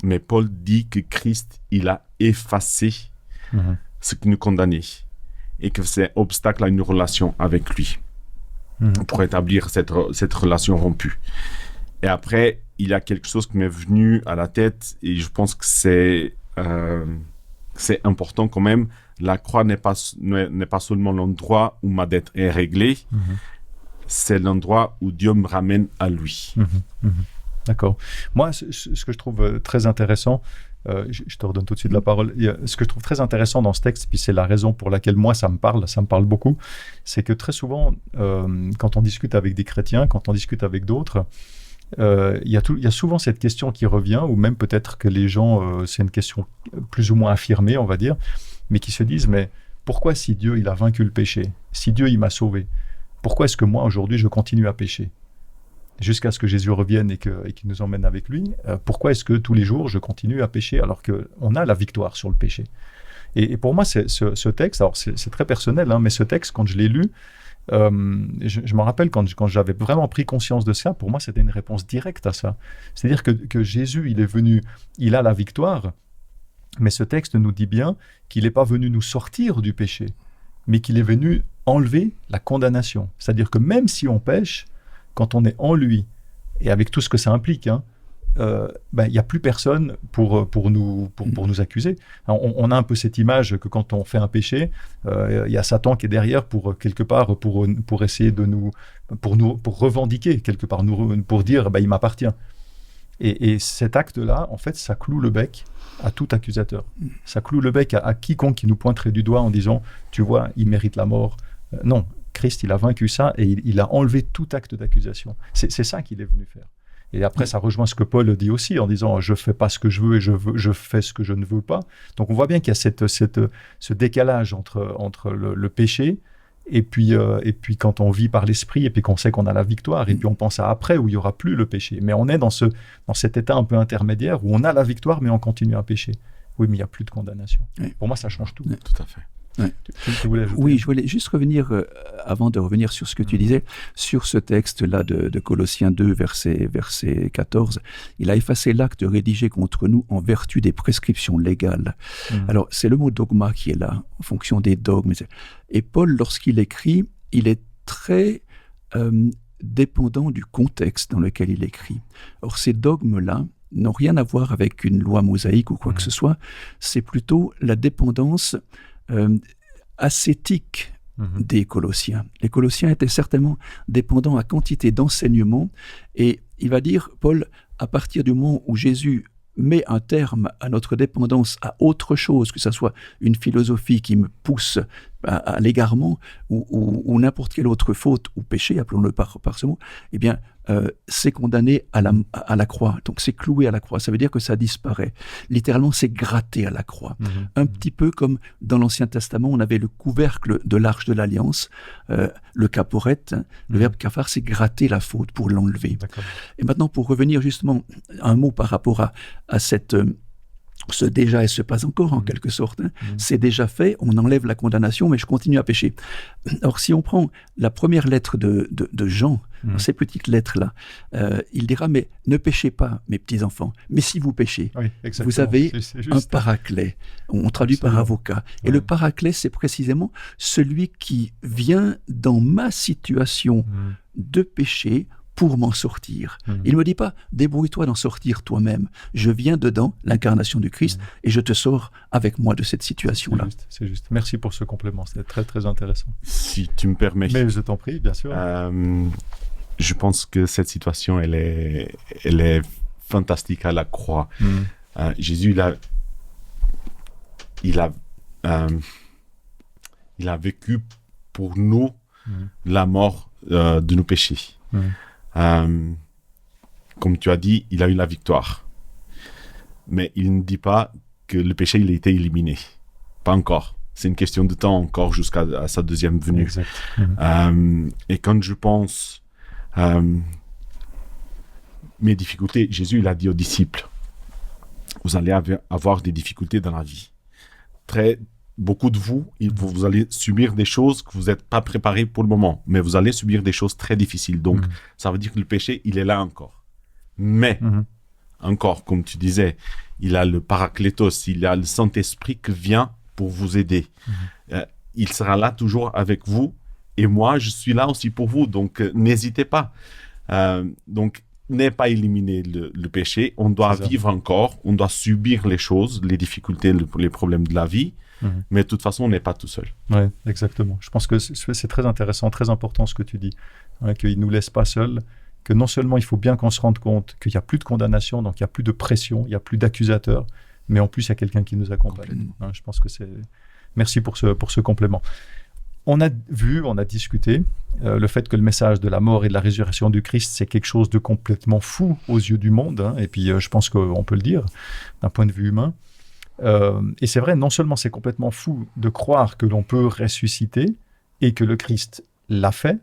Mais Paul dit que Christ, il a effacé ce qui nous condamnait et que c'est obstacle à une relation avec lui pour établir cette relation rompue. Et après, il y a quelque chose qui m'est venu à la tête et je pense que c'est important quand même. La croix n'est pas seulement l'endroit où ma dette est réglée, c'est l'endroit où Dieu me ramène à lui. D'accord. Moi, ce que je trouve très intéressant, je te redonne tout de suite la parole, ce que je trouve très intéressant dans ce texte, puis c'est la raison pour laquelle moi ça me parle beaucoup, c'est que très souvent, quand on discute avec des chrétiens, quand on discute avec d'autres, il y a souvent cette question qui revient, ou même peut-être que les gens, c'est une question plus ou moins affirmée, on va dire, mais qui se disent, mais pourquoi si Dieu il a vaincu le péché, si Dieu il m'a sauvé, pourquoi est-ce que moi aujourd'hui je continue à pécher jusqu'à ce que Jésus revienne et qu'il nous emmène avec lui, pourquoi est-ce que tous les jours je continue à pécher alors qu'on a la victoire sur le péché? Et pour moi, ce texte, alors c'est très personnel, mais ce texte, quand je l'ai lu, je me rappelle quand j'avais vraiment pris conscience de ça, pour moi c'était une réponse directe à ça. C'est-à-dire que Jésus, il est venu, il a la victoire, mais ce texte nous dit bien qu'il n'est pas venu nous sortir du péché, mais qu'il est venu enlever la condamnation. C'est-à-dire que même si on pêche, quand on est en lui, et avec tout ce que ça implique, il n'y a plus personne pour nous accuser. Alors, on a un peu cette image que quand on fait un péché, il y a Satan qui est derrière pour quelque part pour essayer de pour revendiquer quelque part, pour dire il m'appartient. Et cet acte-là, en fait, ça cloue le bec à tout accusateur. Ça cloue le bec à quiconque qui nous pointerait du doigt en disant tu vois, il mérite la mort. Non, Christ, il a vaincu ça et il a enlevé tout acte d'accusation. C'est ça qu'il est venu faire. Et après, ça rejoint ce que Paul dit aussi en disant « je ne fais pas ce que je veux et je fais ce que je ne veux pas ». Donc on voit bien qu'il y a ce décalage entre le péché et puis quand on vit par l'esprit et puis qu'on sait qu'on a la victoire et puis on pense à après où il n'y aura plus le péché. Mais on est dans cet état un peu intermédiaire où on a la victoire mais on continue à pécher. Oui, mais il n'y a plus de condamnation. Oui. Pour moi, ça change tout. Oui, tout à fait. Ouais. Oui, je voulais juste revenir, avant de revenir sur ce que tu disais, sur ce texte-là de Colossiens 2, verset 14. Il a effacé l'acte rédigé contre nous en vertu des prescriptions légales. Alors, c'est le mot dogma qui est là, en fonction des dogmes. Et Paul, lorsqu'il écrit, il est très dépendant du contexte dans lequel il écrit. Or, ces dogmes-là n'ont rien à voir avec une loi mosaïque ou quoi que ce soit. C'est plutôt la dépendance ascétique des Colossiens. Les Colossiens étaient certainement dépendants à quantité d'enseignements et il va dire, Paul, à partir du moment où Jésus met un terme à notre dépendance à autre chose, que ce soit une philosophie qui me pousse à l'égarement ou n'importe quelle autre faute ou péché, appelons-le par ce mot, eh bien, c'est condamné à la croix. Donc, c'est cloué à la croix. Ça veut dire que ça disparaît. Littéralement, c'est gratté à la croix. Un petit peu comme dans l'Ancien Testament, on avait le couvercle de l'Arche de l'Alliance, le caporet, le verbe kafar, c'est gratter la faute pour l'enlever. D'accord. Et maintenant, pour revenir justement un mot par rapport à cette ce déjà et ce pas encore, en quelque sorte. C'est déjà fait, on enlève la condamnation, mais je continue à pécher. Or, si on prend la première lettre de Jean, ces petites lettres-là, il dira, mais ne péchez pas, mes petits-enfants, mais si vous péchez, vous avez un paraclet. On traduit par avocat. Et le paraclet, c'est précisément celui qui vient dans ma situation de péché pour m'en sortir. Il ne me dit pas, débrouille-toi d'en sortir toi-même. Je viens dedans, l'incarnation du Christ, et je te sors avec moi de cette situation-là. C'est juste. Merci pour ce complément, c'est très très intéressant. Si tu me permets. Mais je t'en prie, bien sûr. Je pense que cette situation, elle est fantastique à la croix. Jésus, il a vécu pour nous la mort de nos péchés. Comme tu as dit, il a eu la victoire. Mais il ne dit pas que le péché, il a été éliminé. Pas encore. C'est une question de temps encore jusqu'à sa deuxième venue. Exact. Et quand je pense mes difficultés, Jésus, il a dit aux disciples, vous allez avoir des difficultés dans la vie. Beaucoup de vous allez subir des choses que vous n'êtes pas préparés pour le moment, mais vous allez subir des choses très difficiles. Donc, ça veut dire que le péché, il est là encore. Mais, encore, comme tu disais, il a le Paraclétos, il a le Saint-Esprit qui vient pour vous aider. Il sera là toujours avec vous, et moi, je suis là aussi pour vous, donc n'hésitez pas. Donc, n'est pas éliminé le péché, on doit vivre encore, on doit subir les choses, les difficultés, les problèmes de la vie, mais de toute façon, on n'est pas tout seul. Oui, exactement. Je pense que c'est très intéressant, très important ce que tu dis, qu'il ne nous laisse pas seuls, que non seulement il faut bien qu'on se rende compte qu'il n'y a plus de condamnation, donc il n'y a plus de pression, il n'y a plus d'accusateurs, mais en plus, il y a quelqu'un qui nous accompagne. Je pense que c'est... Merci pour ce complément. On a vu, on a discuté le fait que le message de la mort et de la résurrection du Christ, c'est quelque chose de complètement fou aux yeux du monde, et puis je pense qu'on peut le dire d'un point de vue humain. Et c'est vrai, non seulement c'est complètement fou de croire que l'on peut ressusciter et que le Christ l'a fait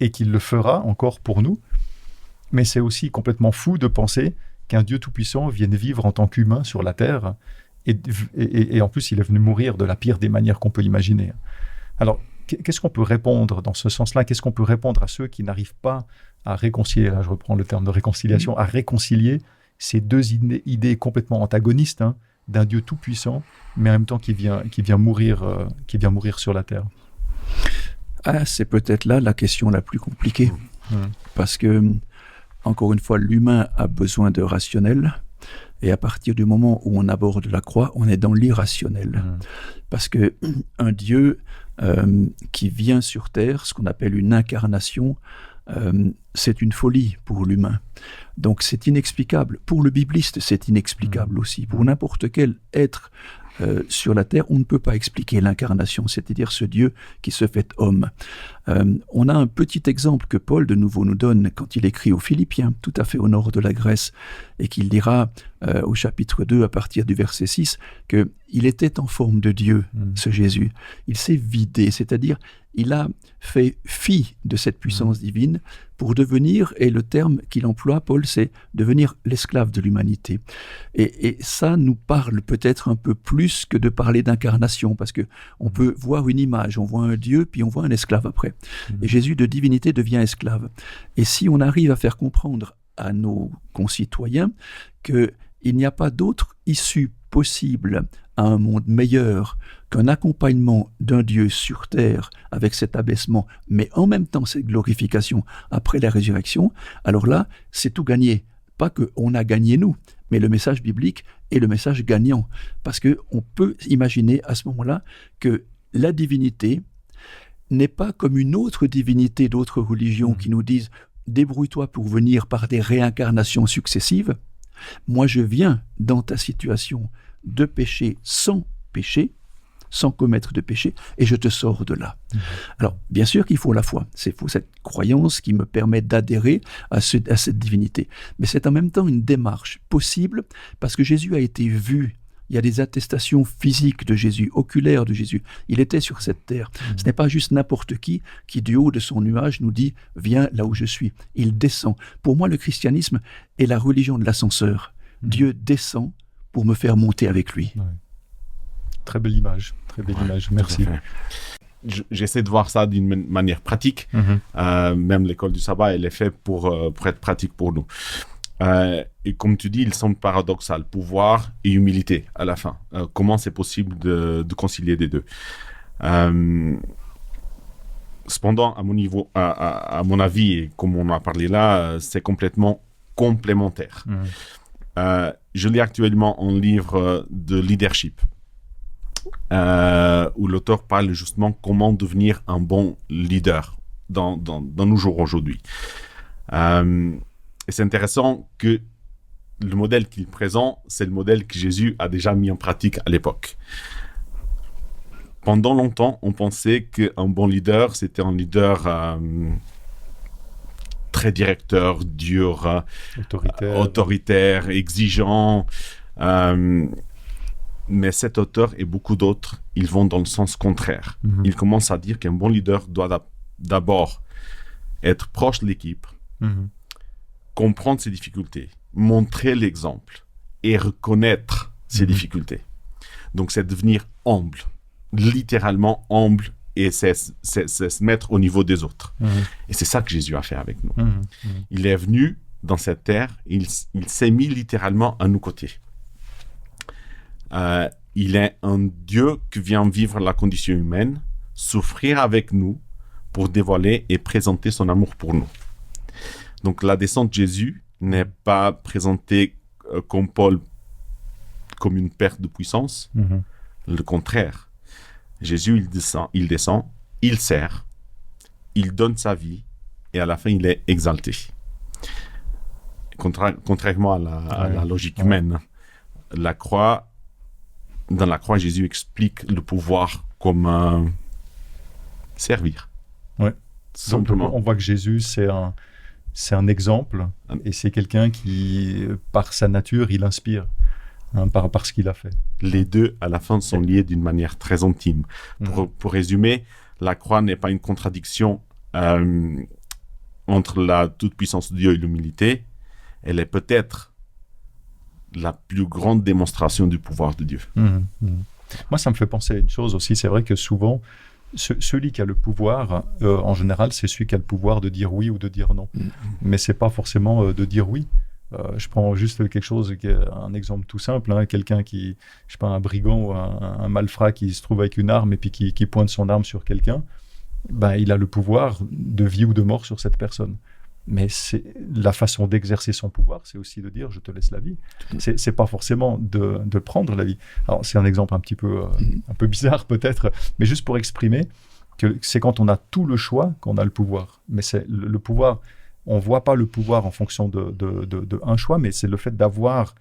et qu'il le fera encore pour nous, mais c'est aussi complètement fou de penser qu'un Dieu tout-puissant vienne vivre en tant qu'humain sur la terre et en plus il est venu mourir de la pire des manières qu'on peut imaginer. Alors, qu'est-ce qu'on peut répondre dans ce sens-là? Qu'est-ce qu'on peut répondre à ceux qui n'arrivent pas à réconcilier, là je reprends le terme de réconciliation, à réconcilier ces deux idées complètement antagonistes, d'un Dieu tout-puissant, mais en même temps qui vient mourir sur la terre? C'est peut-être là la question la plus compliquée. Parce que, encore une fois, l'humain a besoin de rationnel, et à partir du moment où on aborde la croix, on est dans l'irrationnel. Parce que un Dieu qui vient sur terre, ce qu'on appelle une incarnation, c'est une folie pour l'humain. Donc c'est inexplicable. Pour le bibliste, c'est inexplicable aussi. Pour n'importe quel être sur la terre, on ne peut pas expliquer l'incarnation, c'est-à-dire ce Dieu qui se fait homme. On a un petit exemple que Paul de nouveau nous donne quand il écrit aux Philippiens, tout à fait au nord de la Grèce, et qu'il dira au chapitre 2 à partir du verset 6 qu'il était en forme de Dieu, ce Jésus. Il s'est vidé, c'est-à-dire il a fait fi de cette puissance divine pour devenir, et le terme qu'il emploie, Paul, c'est devenir l'esclave de l'humanité. Et ça nous parle peut-être un peu plus que de parler d'incarnation, parce qu'on peut voir une image, on voit un Dieu, puis on voit un esclave après. Et Jésus de divinité devient esclave. Et si on arrive à faire comprendre à nos concitoyens qu'il n'y a pas d'autre issue possible à un monde meilleur qu'un accompagnement d'un Dieu sur terre avec cet abaissement, mais en même temps cette glorification après la résurrection, alors là, c'est tout gagné. Pas qu'on a gagné nous, mais le message biblique est le message gagnant. Parce qu'on peut imaginer à ce moment-là que la divinité n'est pas comme une autre divinité d'autres religions qui nous disent « débrouille-toi pour venir par des réincarnations successives ». Moi, je viens dans ta situation de péché, sans commettre de péché, et je te sors de là. Alors, bien sûr qu'il faut la foi. C'est faut cette croyance qui me permet d'adhérer à cette divinité. Mais c'est en même temps une démarche possible, parce que Jésus a été vu. Il y a des attestations physiques de Jésus, oculaires de Jésus. Il était sur cette terre. Ce n'est pas juste n'importe qui du haut de son nuage nous dit « Viens là où je suis ». Il descend. Pour moi, le christianisme est la religion de l'ascenseur. Dieu descend pour me faire monter avec lui. Ouais. Très belle image, merci. J'essaie de voir ça d'une manière pratique. Même l'école du sabbat, elle est faite pour être pratique pour nous. Et comme tu dis, il semble paradoxal, pouvoir et humilité à la fin. Comment c'est possible de concilier les deux? Cependant, à mon avis, et comme on a parlé là, c'est complètement complémentaire. Je lis actuellement un livre de leadership où l'auteur parle justement comment devenir un bon leader dans nos jours aujourd'hui. Et c'est intéressant que le modèle qu'il présente, c'est le modèle que Jésus a déjà mis en pratique à l'époque. Pendant longtemps, on pensait qu'un bon leader, c'était un leader très directeur, dur, autoritaire, exigeant. Mais cet auteur et beaucoup d'autres, ils vont dans le sens contraire. Ils commencent à dire qu'un bon leader doit d'abord être proche de l'équipe, comprendre ses difficultés, montrer l'exemple et reconnaître ses difficultés. Donc, c'est devenir humble, littéralement humble, et c'est se mettre au niveau des autres. Et c'est ça que Jésus a fait avec nous. Il est venu dans cette terre, il s'est mis littéralement à nos côtés. Il est un Dieu qui vient vivre la condition humaine, souffrir avec nous pour dévoiler et présenter son amour pour nous. Donc la descente de Jésus n'est pas présentée comme Paul comme une perte de puissance. Le contraire. Jésus, il descend, il sert, il donne sa vie et à la fin, il est exalté. Contrairement à la logique humaine, dans la croix, Jésus explique le pouvoir comme servir. Ouais. Simplement. Donc, on voit que Jésus, c'est un exemple et c'est quelqu'un qui, par sa nature, il inspire par ce qu'il a fait. Les deux, à la fin, sont liés d'une manière très intime. Pour résumer, la croix n'est pas une contradiction entre la toute-puissance de Dieu et l'humilité. Elle est peut-être la plus grande démonstration du pouvoir de Dieu. Moi, ça me fait penser à une chose aussi. C'est vrai que souvent, celui qui a le pouvoir, en général, c'est celui qui a le pouvoir de dire oui ou de dire non. Mais c'est pas forcément de dire oui. Je prends juste quelque chose, un exemple tout simple, quelqu'un qui, je sais pas, un brigand ou un malfrat qui se trouve avec une arme et puis qui pointe son arme sur quelqu'un, il a le pouvoir de vie ou de mort sur cette personne. Mais c'est la façon d'exercer son pouvoir, c'est aussi de dire je te laisse la vie. C'est pas forcément de prendre la vie. Alors c'est un exemple un peu bizarre peut-être, mais juste pour exprimer que c'est quand on a tout le choix qu'on a le pouvoir. Mais c'est le pouvoir. On voit pas le pouvoir en fonction de un choix, mais c'est le fait d'avoir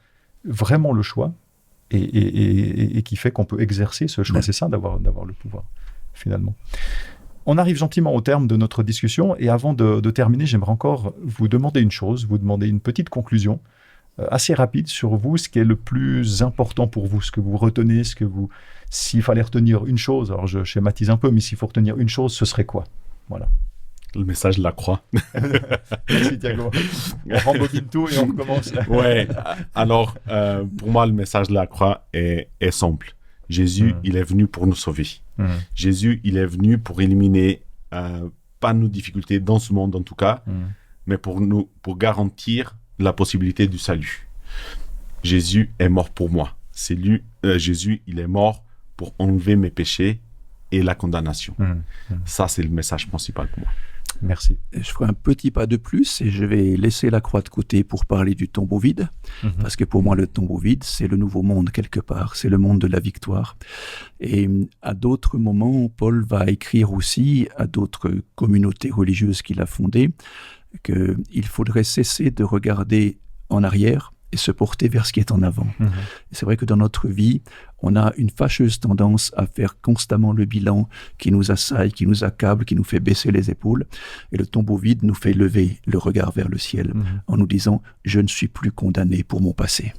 vraiment le choix et qui fait qu'on peut exercer ce choix. C'est ça d'avoir le pouvoir finalement. On arrive gentiment au terme de notre discussion et avant de terminer, j'aimerais encore vous demander une chose, vous demander une petite conclusion assez rapide sur vous, ce qui est le plus important pour vous, ce que vous retenez, s'il fallait retenir une chose, alors je schématise un peu, mais s'il faut retenir une chose, ce serait quoi? Voilà. Le message de la croix. Merci Thiago. On rembobine tout et on recommence. Ouais. Alors, pour moi, le message de la croix est simple. Jésus, il est venu pour nous sauver. Jésus, il est venu pour éliminer pas nos difficultés dans ce monde en tout cas, mais pour garantir la possibilité du salut. Jésus est mort pour moi. Jésus, il est mort pour enlever mes péchés et la condamnation. Ça, c'est le message principal pour moi. Merci. Je ferai un petit pas de plus et je vais laisser la croix de côté pour parler du tombeau vide. Parce que pour moi, le tombeau vide, c'est le nouveau monde quelque part. C'est le monde de la victoire. Et à d'autres moments, Paul va écrire aussi à d'autres communautés religieuses qu'il a fondées qu'il faudrait cesser de regarder en arrière et se porter vers ce qui est en avant. C'est vrai que dans notre vie, on a une fâcheuse tendance à faire constamment le bilan qui nous assaille, qui nous accable, qui nous fait baisser les épaules. Et le tombeau vide nous fait lever le regard vers le ciel en nous disant « Je ne suis plus condamné pour mon passé ».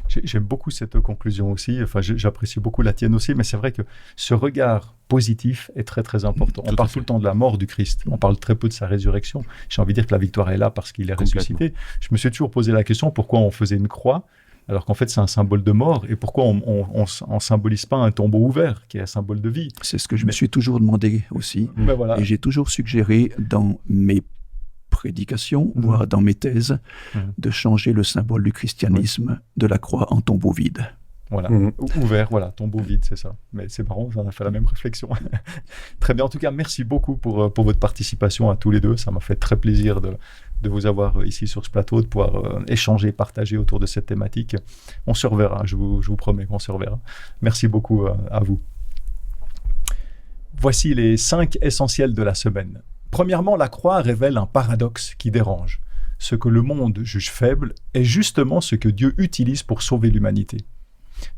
J'aime beaucoup cette conclusion aussi, j'apprécie beaucoup la tienne aussi, mais c'est vrai que ce regard positif est très très important. On parle tout le temps de la mort du Christ, on parle très peu de sa résurrection. J'ai envie de dire que la victoire est là parce qu'il est ressuscité. Je me suis toujours posé la question pourquoi on faisait une croix alors qu'en fait c'est un symbole de mort. Et pourquoi on symbolise pas un tombeau ouvert, qui est un symbole de vie? C'est ce que je me suis toujours demandé aussi. Ben voilà. Et j'ai toujours suggéré dans mes prédications, voire dans mes thèses, de changer le symbole du christianisme de la croix en tombeau vide. Voilà, ouvert, voilà, tombeau vide, c'est ça. Mais c'est marrant, on a fait la même réflexion. Très bien, en tout cas, merci beaucoup pour votre participation à tous les deux. Ça m'a fait très plaisir de vous avoir ici sur ce plateau, de pouvoir échanger, partager autour de cette thématique. On se reverra, je vous promets qu'on se reverra. Merci beaucoup à vous. Voici les 5 essentiels de la semaine. Premièrement, la croix révèle un paradoxe qui dérange. Ce que le monde juge faible est justement ce que Dieu utilise pour sauver l'humanité.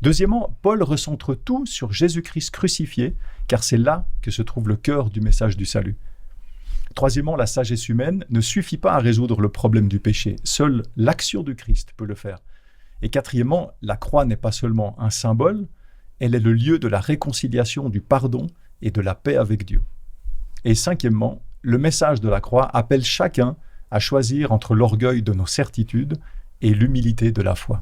Deuxièmement, Paul recentre tout sur Jésus-Christ crucifié, car c'est là que se trouve le cœur du message du salut. Troisièmement, la sagesse humaine ne suffit pas à résoudre le problème du péché. Seule l'action du Christ peut le faire. Et quatrièmement, la croix n'est pas seulement un symbole, elle est le lieu de la réconciliation, du pardon et de la paix avec Dieu. Et cinquièmement, le message de la croix appelle chacun à choisir entre l'orgueil de nos certitudes et l'humilité de la foi.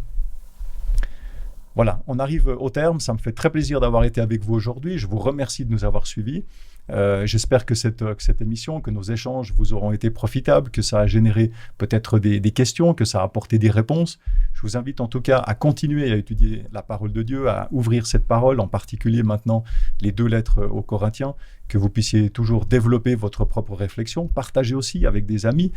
Voilà, on arrive au terme. Ça me fait très plaisir d'avoir été avec vous aujourd'hui. Je vous remercie de nous avoir suivis. J'espère que cette émission, que nos échanges vous auront été profitables, que ça a généré peut-être des questions, que ça a apporté des réponses. Je vous invite en tout cas à continuer à étudier la parole de Dieu, à ouvrir cette parole, en particulier maintenant les 2 lettres aux Corinthiens, que vous puissiez toujours développer votre propre réflexion, partager aussi avec des amis,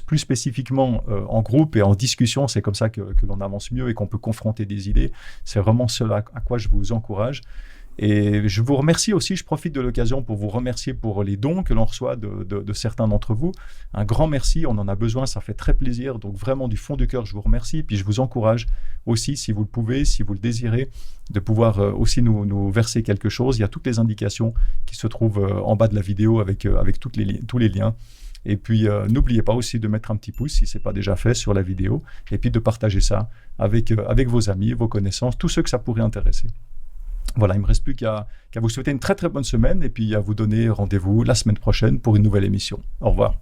plus spécifiquement en groupe et en discussion. C'est comme ça que l'on avance mieux et qu'on peut confronter des idées. C'est vraiment cela à quoi je vous encourage. Et je vous remercie aussi, je profite de l'occasion pour vous remercier pour les dons que l'on reçoit de certains d'entre vous. Un grand merci, on en a besoin, ça fait très plaisir. Donc vraiment du fond du cœur, je vous remercie. Puis je vous encourage aussi, si vous le pouvez, si vous le désirez, de pouvoir aussi nous verser quelque chose. Il y a toutes les indications qui se trouvent en bas de la vidéo avec tous les liens. Et puis, n'oubliez pas aussi de mettre un petit pouce, si ce n'est pas déjà fait, sur la vidéo. Et puis de partager ça avec vos amis, vos connaissances, tous ceux que ça pourrait intéresser. Voilà, il ne me reste plus qu'à vous souhaiter une très très bonne semaine et puis à vous donner rendez-vous la semaine prochaine pour une nouvelle émission. Au revoir.